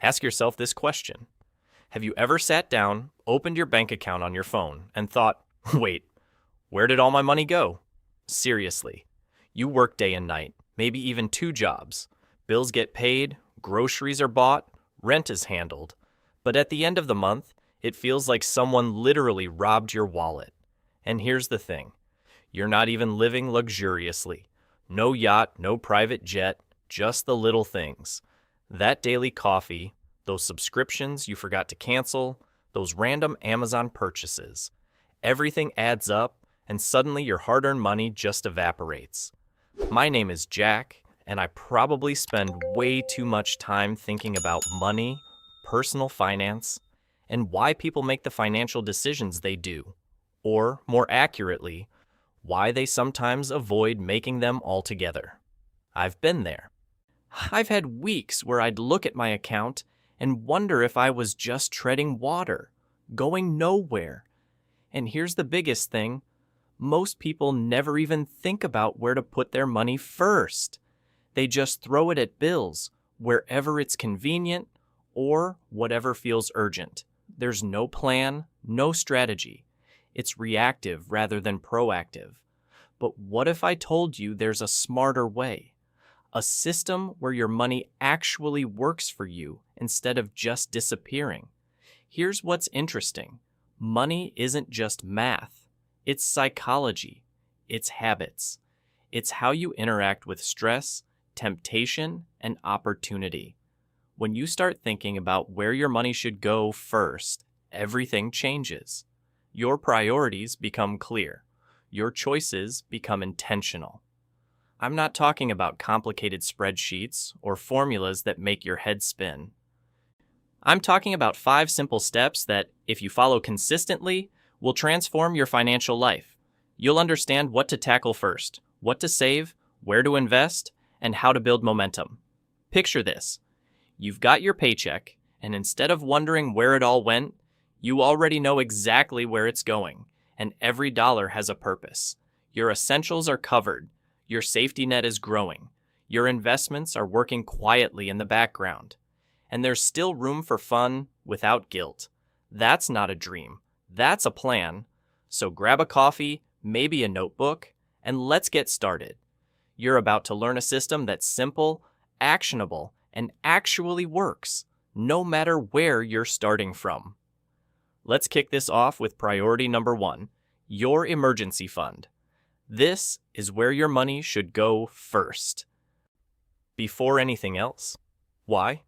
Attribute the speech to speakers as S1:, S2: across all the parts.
S1: Ask yourself this question. Have you ever sat down, opened your bank account on your phone, and thought, wait, where did all my money go? Seriously. You work day and night, maybe even two jobs. Bills get paid, groceries are bought, rent is handled. But at the end of the month, it feels like someone literally robbed your wallet. And here's the thing. You're not even living luxuriously. No yacht, no private jet, just the little things. That daily coffee, those subscriptions you forgot to cancel, those random Amazon purchases. Everything adds up, and suddenly your hard-earned money just evaporates. My name is Jack, and I probably spend way too much time thinking about money, personal finance, and why people make the financial decisions they do. Or, more accurately, why they sometimes avoid making them altogether. I've been there. I've had weeks where I'd look at my account and wonder if I was just treading water, going nowhere. And here's the biggest thing. Most people never even think about where to put their money first. They just throw it at bills, wherever it's convenient, or whatever feels urgent. There's no plan, no strategy. It's reactive rather than proactive. But what if I told you there's a smarter way? A system where your money actually works for you instead of just disappearing. Here's what's interesting. Money isn't just math. It's psychology. It's habits. It's how you interact with stress, temptation, and opportunity. When you start thinking about where your money should go first, everything changes. Your priorities become clear. Your choices become intentional. I'm not talking about complicated spreadsheets or formulas that make your head spin. I'm talking about 5 simple steps that, if you follow consistently, will transform your financial life. You'll understand what to tackle first, what to save, where to invest, and how to build momentum. Picture this. You've got your paycheck, and instead of wondering where it all went, you already know exactly where it's going, and every dollar has a purpose. Your essentials are covered. Your safety net is growing. Your investments are working quietly in the background. And there's still room for fun without guilt. That's not a dream. That's a plan. So grab a coffee, maybe a notebook, and let's get started. You're about to learn a system that's simple, actionable, and actually works, no matter where you're starting from. Let's kick this off with priority number 1, your emergency fund. This is where your money should go first. Before anything else. Why?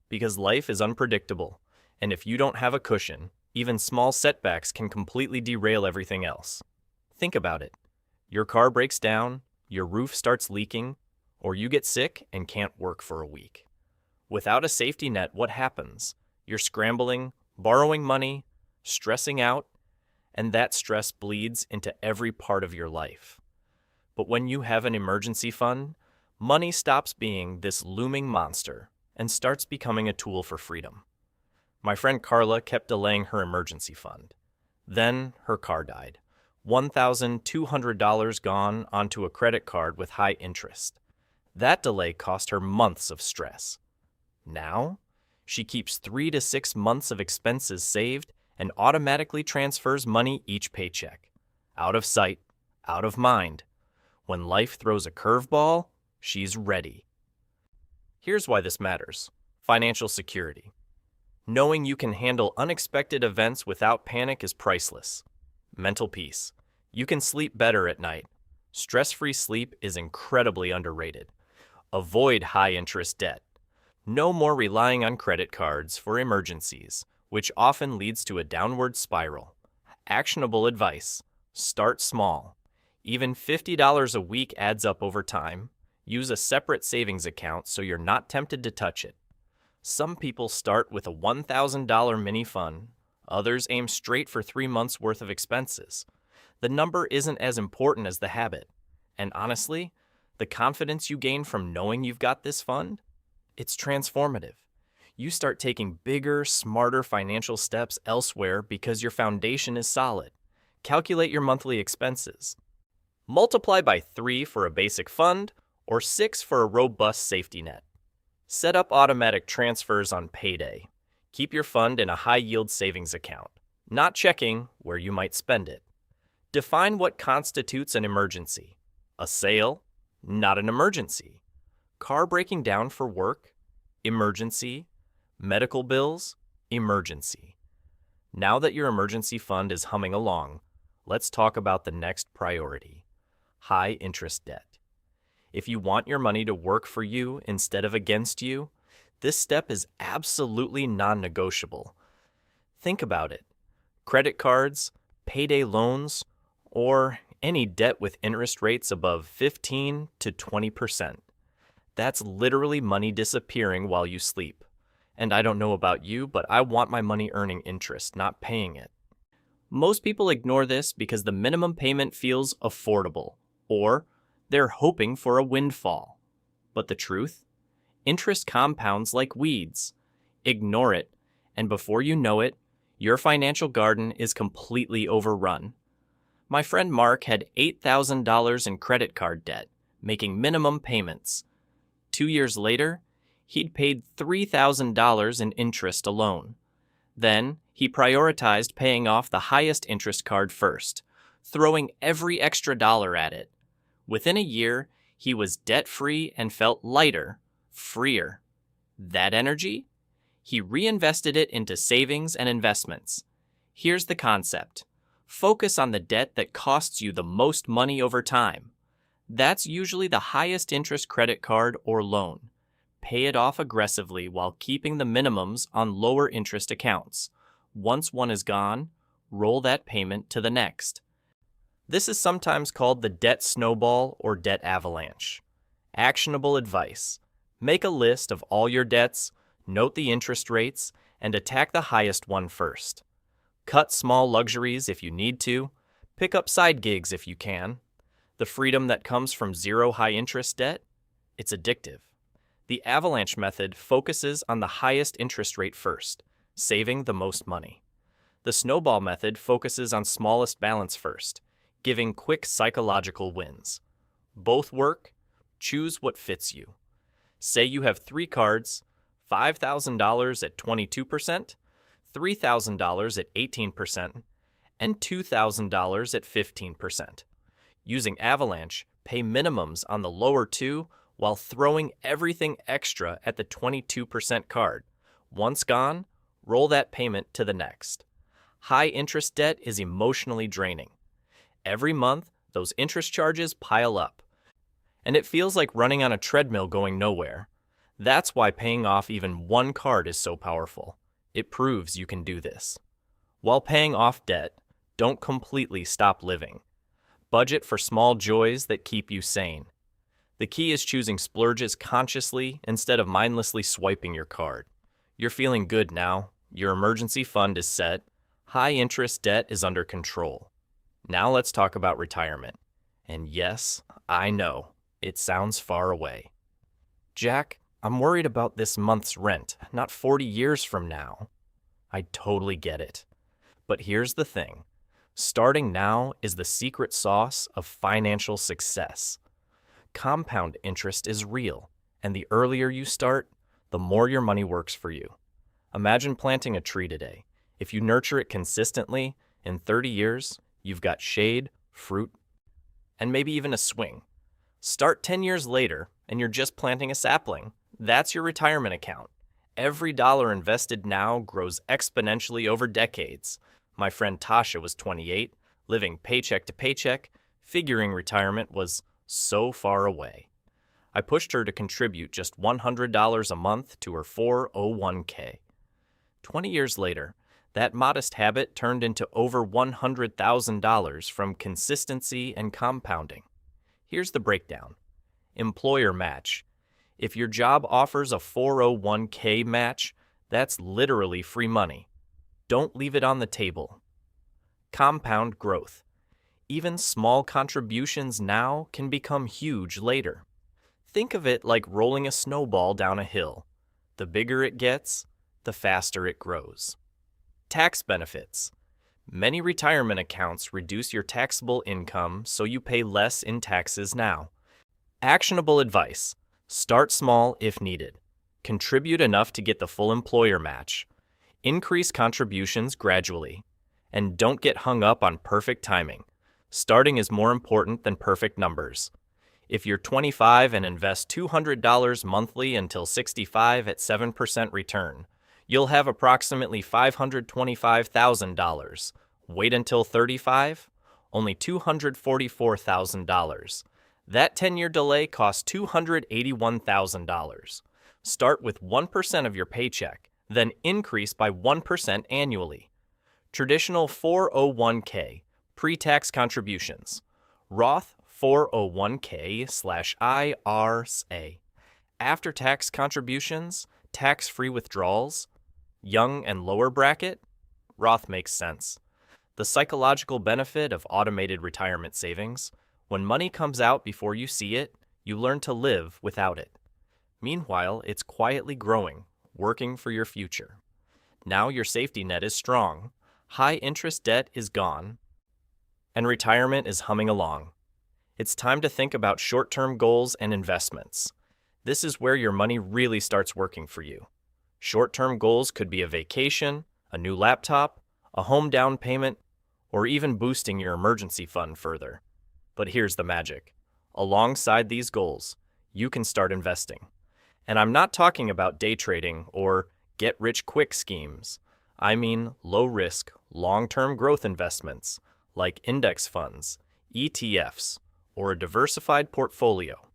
S1: Because life is unpredictable, and if you don't have a cushion, even small setbacks can completely derail everything else. Think about it. Your car breaks down, your roof starts leaking, or you get sick and can't work for a week. Without a safety net, what happens? You're scrambling, borrowing money, stressing out, and that stress bleeds into every part of your life. But when you have an emergency fund, money stops being this looming monster and starts becoming a tool for freedom. My friend Carla kept delaying her emergency fund. Then her car died. $1,200 gone onto a credit card with high interest. That delay cost her months of stress. Now, she keeps 3 to 6 months of expenses saved and automatically transfers money each paycheck. Out of sight, out of mind. When life throws a curveball, she's ready. Here's why this matters. Financial security. Knowing you can handle unexpected events without panic is priceless. Mental peace. You can sleep better at night. Stress-free sleep is incredibly underrated. Avoid high-interest debt. No more relying on credit cards for emergencies, which often leads to a downward spiral. Actionable advice. Start small. Even $50 a week adds up over time. Use a separate savings account so you're not tempted to touch it. Some people start with a $1,000 mini fund. Others aim straight for 3 months' worth of expenses. The number isn't as important as the habit. And honestly, the confidence you gain from knowing you've got this fund, it's transformative. You start taking bigger, smarter financial steps elsewhere because your foundation is solid. Calculate your monthly expenses. Multiply by 3 for a basic fund or 6 for a robust safety net. Set up automatic transfers on payday. Keep your fund in a high-yield savings account, not checking where you might spend it. Define what constitutes an emergency. A sale? Not an emergency. Car breaking down for work? Emergency. Medical bills? Emergency. Now that your emergency fund is humming along, let's talk about the next priority: high interest debt. If you want your money to work for you instead of against you, this step is absolutely non-negotiable. Think about it. Credit cards, payday loans, or any debt with interest rates above 15 to 20%. That's literally money disappearing while you sleep. And I don't know about you, but I want my money earning interest, not paying it. Most people ignore this because the minimum payment feels affordable, or they're hoping for a windfall. But the truth? Interest compounds like weeds. Ignore it, and before you know it, your financial garden is completely overrun. My friend Mark had $8,000 in credit card debt, making minimum payments. 2 years later, he'd paid $3,000 in interest alone. Then, he prioritized paying off the highest interest card first, throwing every extra dollar at it. Within a year, he was debt-free and felt lighter, freer. That energy? He reinvested it into savings and investments. Here's the concept. Focus on the debt that costs you the most money over time. That's usually the highest interest credit card or loan. Pay it off aggressively while keeping the minimums on lower interest accounts. Once one is gone, roll that payment to the next. This is sometimes called the debt snowball or debt avalanche. Actionable advice. Make a list of all your debts, note the interest rates, and attack the highest one first. Cut small luxuries if you need to. Pick up side gigs if you can. The freedom that comes from zero high interest debt? It's addictive. The avalanche method focuses on the highest interest rate first, saving the most money. The snowball method focuses on smallest balance first, giving quick psychological wins. Both work. Choose what fits you. Say you have 3 cards, $5,000 at 22%, $3,000 at 18%, and $2,000 at 15%. Using Avalanche, pay minimums on the lower 2 while throwing everything extra at the 22% card. Once gone, roll that payment to the next. High interest debt is emotionally draining. Every month, those interest charges pile up, and it feels like running on a treadmill going nowhere. That's why paying off even one card is so powerful. It proves you can do this. While paying off debt, don't completely stop living. Budget for small joys that keep you sane. The key is choosing splurges consciously instead of mindlessly swiping your card. You're feeling good now. Your emergency fund is set. High interest debt is under control. Now let's talk about retirement. And yes, I know, it sounds far away. Jack, I'm worried about this month's rent, not 40 years from now. I totally get it. But here's the thing. Starting now is the secret sauce of financial success. Compound interest is real, and the earlier you start, the more your money works for you. Imagine planting a tree today. If you nurture it consistently, in 30 years, you've got shade, fruit, and maybe even a swing. Start 10 years later, and you're just planting a sapling. That's your retirement account. Every dollar invested now grows exponentially over decades. My friend Tasha was 28, living paycheck to paycheck, figuring retirement was so far away. I pushed her to contribute just $100 a month to her 401k. 20 years later, that modest habit turned into over $100,000 from consistency and compounding. Here's the breakdown. Employer match. If your job offers a 401k match, that's literally free money. Don't leave it on the table. Compound growth. Even small contributions now can become huge later. Think of it like rolling a snowball down a hill. The bigger it gets, the faster it grows. Tax benefits. Many retirement accounts reduce your taxable income so you pay less in taxes now. Actionable advice. Start small if needed. Contribute enough to get the full employer match. Increase contributions gradually. And don't get hung up on perfect timing. Starting is more important than perfect numbers. If you're 25 and invest $200 monthly until 65 at 7% return, you'll have approximately $525,000. Wait until 35? Only $244,000. That 10-year delay costs $281,000. Start with 1% of your paycheck, then increase by 1% annually. Traditional 401k, pre-tax contributions. Roth 401k/IRA. After-tax contributions, tax-free withdrawals. Young and lower bracket? Roth makes sense. The psychological benefit of automated retirement savings. When money comes out before you see it, you learn to live without it. Meanwhile, it's quietly growing, working for your future. Now your safety net is strong, high-interest debt is gone, and retirement is humming along. It's time to think about short-term goals and investments. This is where your money really starts working for you. Short-term goals could be a vacation, a new laptop, a home down payment, or even boosting your emergency fund further. But here's the magic. Alongside these goals, you can start investing. And I'm not talking about day trading or get-rich-quick schemes. I mean low-risk, long-term growth investments like index funds, ETFs, or a diversified portfolio.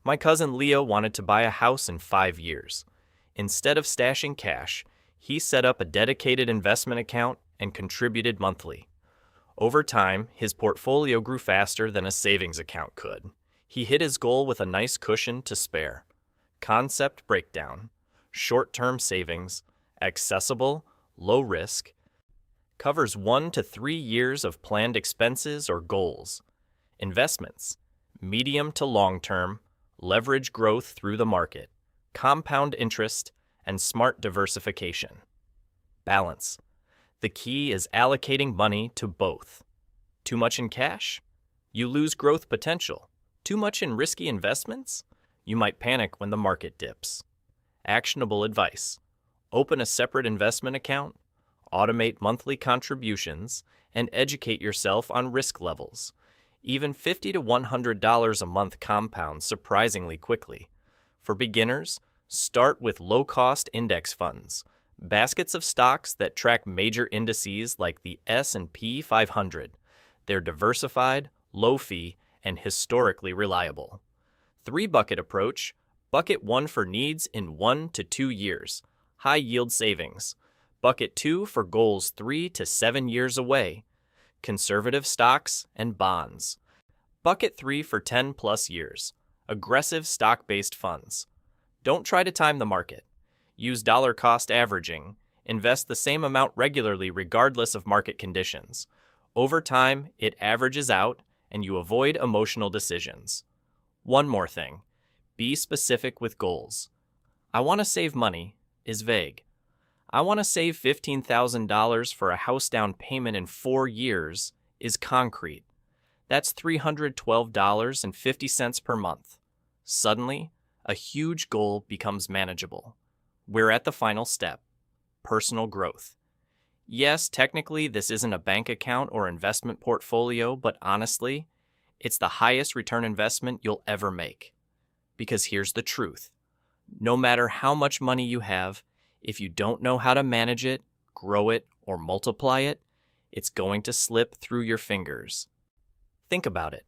S1: My cousin Leo wanted to buy a house in 5 years. Instead of stashing cash, he set up a dedicated investment account and contributed monthly. Over time, his portfolio grew faster than a savings account could. He hit his goal with a nice cushion to spare. Concept breakdown. Short-term savings, accessible, low risk, covers 1 to 3 years of planned expenses or goals. Investments, medium to long-term, leverage growth through the market, compound interest, and smart diversification. Balance. The key is allocating money to both. Too much in cash? You lose growth potential. Too much in risky investments? You might panic when the market dips. Actionable advice. Open a separate investment account, automate monthly contributions, and educate yourself on risk levels. Even $50 to $100 a month compounds surprisingly quickly. For beginners, start with low-cost index funds, baskets of stocks that track major indices like the S&P 500. They're diversified, low-fee, and historically reliable. 3-bucket approach. Bucket 1 for needs in 1 to 2 years, high-yield savings. Bucket 2 for goals 3 to 7 years away, conservative stocks and bonds. Bucket 3 for 10-plus years, aggressive stock-based funds. Don't try to time the market. Use dollar-cost averaging. Invest the same amount regularly regardless of market conditions. Over time, it averages out, and you avoid emotional decisions. One more thing. Be specific with goals. I want to save money is vague. I want to save $15,000 for a house down payment in 4 years is concrete. That's $312.50 per month. Suddenly, a huge goal becomes manageable. We're at the final step, personal growth. Yes, technically this isn't a bank account or investment portfolio, but honestly, it's the highest return investment you'll ever make. Because here's the truth. No matter how much money you have, if you don't know how to manage it, grow it, or multiply it, it's going to slip through your fingers. Think about it.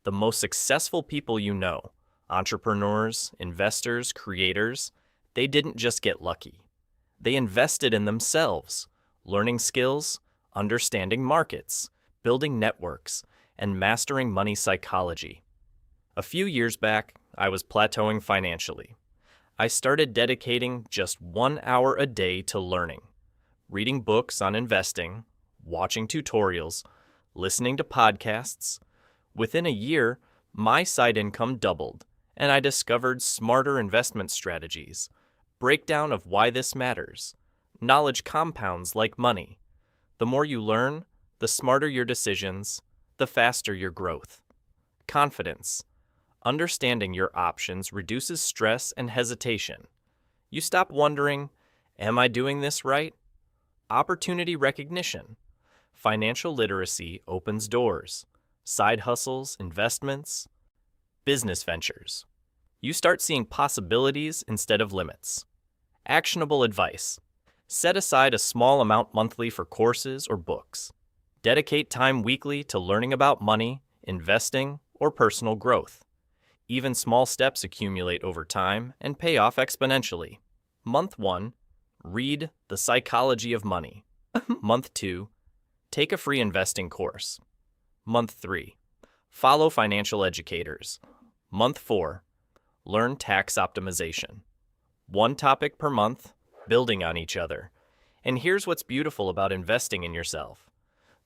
S1: The most successful people you know, entrepreneurs, investors, creators, they didn't just get lucky. They invested in themselves, learning skills, understanding markets, building networks, and mastering money psychology. A few years back, I was plateauing financially. I started dedicating just 1 hour a day to learning, reading books on investing, watching tutorials, listening to podcasts. Within a year, my side income doubled, and I discovered smarter investment strategies, breakdown of why this matters. Knowledge compounds like money. The more you learn, the smarter your decisions, the faster your growth. Confidence. Understanding your options reduces stress and hesitation. You stop wondering, am I doing this right? Opportunity recognition. Financial literacy opens doors. Side hustles, investments, business ventures. You start seeing possibilities instead of limits. Actionable advice. Set aside a small amount monthly for courses or books. Dedicate time weekly to learning about money, investing, or personal growth. Even small steps accumulate over time and pay off exponentially. Month 1, read The Psychology of Money. Month 2, take a free investing course. Month 3, follow financial educators. Month 4, learn tax optimization. One topic per month, building on each other. And here's what's beautiful about investing in yourself.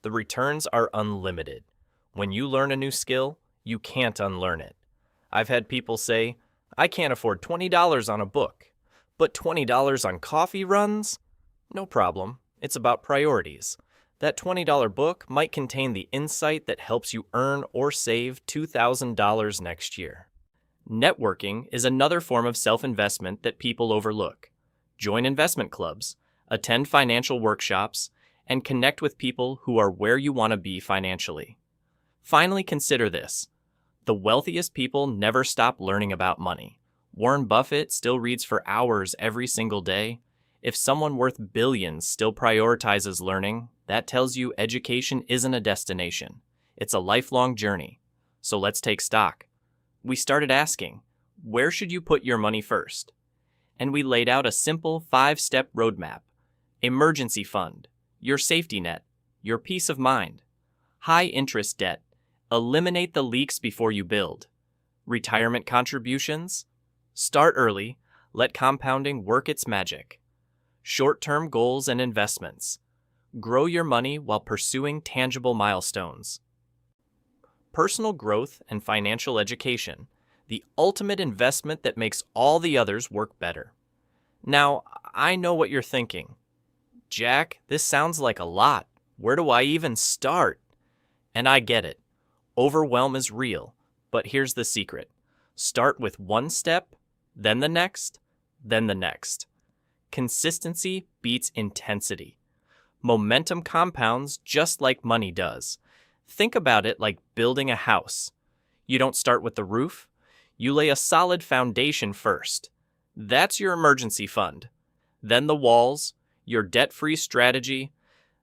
S1: The returns are unlimited. When you learn a new skill, you can't unlearn it. I've had people say, I can't afford $20 on a book, but $20 on coffee runs? No problem. It's about priorities. That $20 book might contain the insight that helps you earn or save $2,000 next year. Networking is another form of self-investment that people overlook. Join investment clubs, attend financial workshops, and connect with people who are where you want to be financially. Finally, consider this. The wealthiest people never stop learning about money. Warren Buffett still reads for hours every single day. If someone worth billions still prioritizes learning, that tells you education isn't a destination. It's a lifelong journey. So let's take stock. We started asking, where should you put your money first? And we laid out a simple 5-step roadmap. Emergency fund, your safety net, your peace of mind. High interest debt, eliminate the leaks before you build. Retirement contributions, start early, let compounding work its magic. Short-term goals and investments, grow your money while pursuing tangible milestones. Personal growth and financial education, the ultimate investment that makes all the others work better. Now, I know what you're thinking. Jack, this sounds like a lot. Where do I even start? And I get it. Overwhelm is real, but here's the secret. Start with one step, then the next, then the next. Consistency beats intensity. Momentum compounds just like money does. Think about it like building a house. You don't start with the roof. You lay a solid foundation first. That's your emergency fund. Then the walls, your debt-free strategy,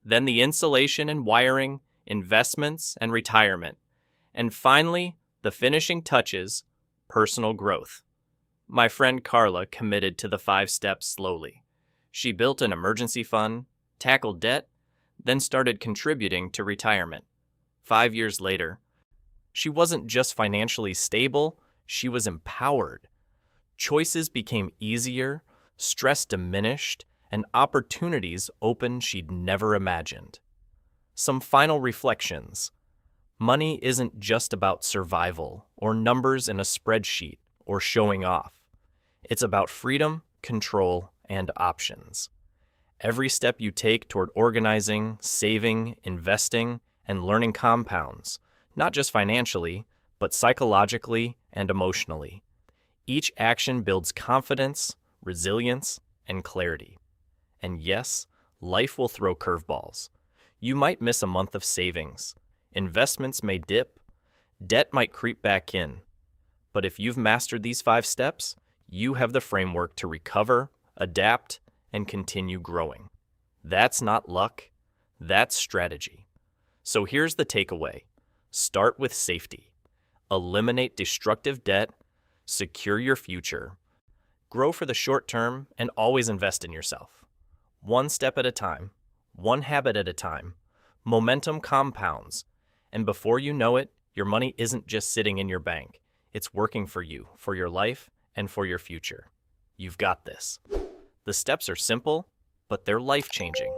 S1: then the insulation and wiring, investments, and retirement. And finally, the finishing touches, personal growth. My friend Carla committed to the 5 steps slowly. She built an emergency fund, tackled debt, then started contributing to retirement. 5 years later, she wasn't just financially stable, she was empowered. Choices became easier, stress diminished, and opportunities opened she'd never imagined. Some final reflections. Money isn't just about survival or numbers in a spreadsheet or showing off. It's about freedom, control, and options. Every step you take toward organizing, saving, investing, and learning compounds, not just financially, but psychologically and emotionally. Each action builds confidence, resilience, and clarity. And yes, life will throw curveballs. You might miss a month of savings. Investments may dip. Debt might creep back in. But if you've mastered these 5 steps, you have the framework to recover, adapt, and continue growing. That's not luck. That's strategy. So here's the takeaway. Start with safety. Eliminate destructive debt. Secure your future. Grow for the short term and always invest in yourself. One step at a time. One habit at a time. Momentum compounds. And before you know it, your money isn't just sitting in your bank. It's working for you, for your life, and for your future. You've got this. The steps are simple, but they're life-changing.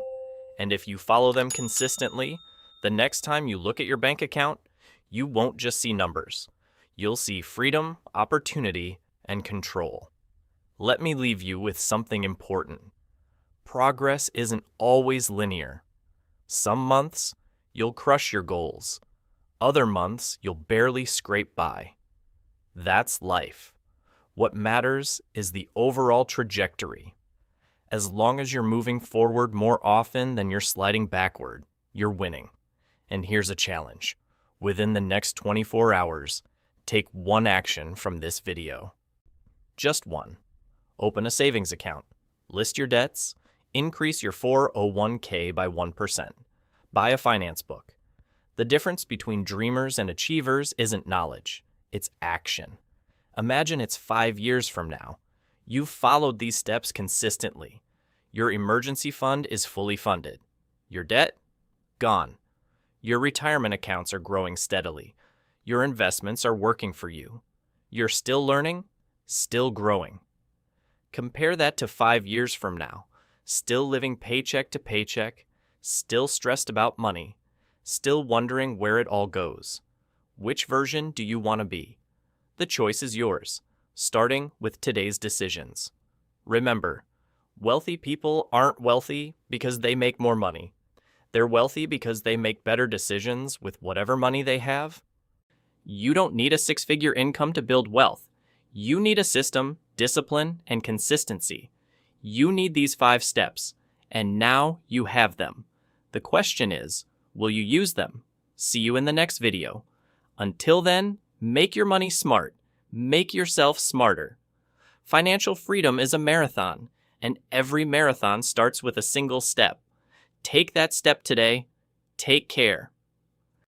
S1: And if you follow them consistently, the next time you look at your bank account, you won't just see numbers. You'll see freedom, opportunity, and control. Let me leave you with something important. Progress isn't always linear. Some months, you'll crush your goals. Other months, you'll barely scrape by. That's life. What matters is the overall trajectory. As long as you're moving forward more often than you're sliding backward, you're winning. And here's a challenge. Within the next 24 hours, take one action from this video. Just one. Open a savings account. List your debts. Increase your 401k by 1%. Buy a finance book. The difference between dreamers and achievers isn't knowledge, it's action. Imagine it's 5 years from now. You've followed these steps consistently. Your emergency fund is fully funded. Your debt? Gone. Your retirement accounts are growing steadily. Your investments are working for you. You're still learning, still growing. Compare that to 5 years from now, still living paycheck to paycheck, still stressed about money, still wondering where it all goes. Which version do you want to be? The choice is yours, starting with today's decisions. Remember, wealthy people aren't wealthy because they make more money. They're wealthy because they make better decisions with whatever money they have. You don't need a six-figure income to build wealth. You need a system, discipline, and consistency. You need these 5 steps, and now you have them. The question is, will you use them? See you in the next video. Until then, make your money smart. Make yourself smarter. Financial freedom is a marathon, and every marathon starts with a single step. Take that step today. Take care.